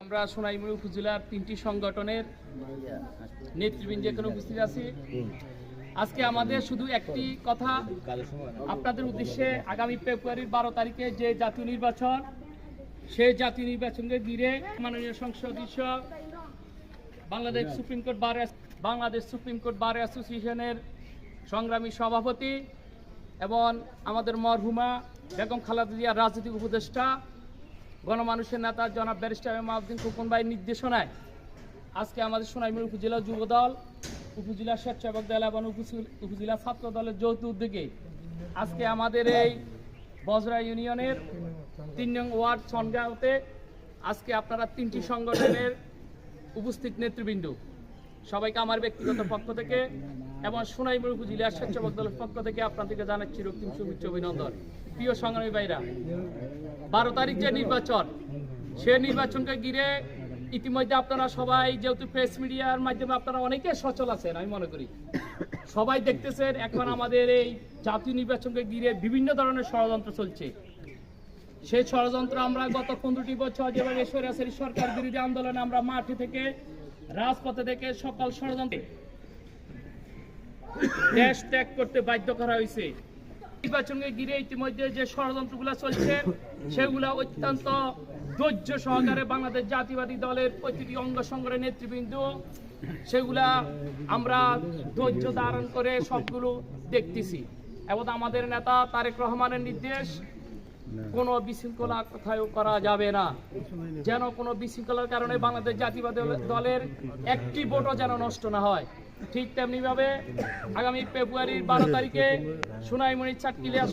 আমরা সোনাইমুড়ি উপজেলার 3টি সংগঠনের নেতৃবৃন্দ এখানে উপস্থিত আছি। আজকে আমাদের শুধু একটি কথা আপনাদের উদ্দেশ্যে, আগামী ফেব্রুয়ারির 12 তারিখে যে জাতীয় নির্বাচন, সেই জাতীয় নির্বাচনকে ঘিরে মাননীয় সংসদ সদস্য বাংলাদেশ সুপ্রিম কোর্ট বার অ্যাসোসিয়েশনের সংগ্রামী সভাপতি এবং আমাদের মরহুমা বেগম খালেদা জিয়ার রাজনৈতিক উপদেষ্টা গণমানুষের নেতা জনাব ব্যারিস্টার মাহমুদউদ্দিন খোকন ভাইয়ের নির্দেশনায় আজকে আমাদের সোনাইমুড়ি উপজেলা যুবদল, উপজেলা স্বেচ্ছাসেবক দল এবং উপজেলা ছাত্র দলের যৌথ উদ্যোগে আজকে আমাদের এই বজরা ইউনিয়নের 3 নং ওয়ার্ড সনগাঁওতে আজকে আপনারা 3টি সংগঠনের উপস্থিত নেতৃবৃন্দ সবাইকে আমার ব্যক্তিগত পক্ষ থেকে এবং সোনাইমুড়ি উপজেলা স্বেচ্ছাসেবক দলের পক্ষ থেকে আপনাদেরকে জানাচ্ছি রক্তিম শুভেচ্ছা অভিনন্দন। প্রিয় সংগ্রামী ভাইরা, 12 তারিখ যে নির্বাচন, সে নির্বাচনকে ঘিরে ইতিমধ্যে আপনারা সবাই, যেহেতু প্রেস মিডিয়ার মাধ্যমে আপনারা অনেকে সচল আছেন, আমি মনে করি সবাই দেখতেছেন এখন আমাদের এই জাতীয় নির্বাচনকে ঘিরে বিভিন্ন ধরনের ষড়যন্ত্র চলছে। সেই ষড়যন্ত্র আমরা গত 15টি বছর যেভাবে স্বৈরাচারী সরকার বিরোধী আন্দোলনে আমরা মাঠে থেকে রাজপথে থেকে সকল ষড়যন্ত্রে দেশ ত্যাগ করতে বাধ্য করা হয়েছে। নির্বাচনকে ঘিরে ইতিমধ্যে যে ষড়যন্ত্রগুলো চলছে সেগুলো অত্যন্ত ধৈর্য সহকারে বাংলাদেশ জাতীয়বাদী দলের প্রতিটি অঙ্গ সংগঠনের নেতৃবৃন্দ সেগুলা আমরা ধৈর্য ধারণ করে সবগুলো দেখতেছি এবং আমাদের নেতা তারেক রহমানের নির্দেশ, কোনো বিশৃঙ্খলা কোথাও করা যাবে না, যেন কোনো বিশৃঙ্খলার কারণে বাংলাদেশ জাতীয়বাদী দলের একটি ভোটও যেন নষ্ট না হয়। ঠিক তেমনিভাবে আগামী ফেব্রুয়ারির 12 তারিখে সোনাইমুড়ি চাটকিলিয়া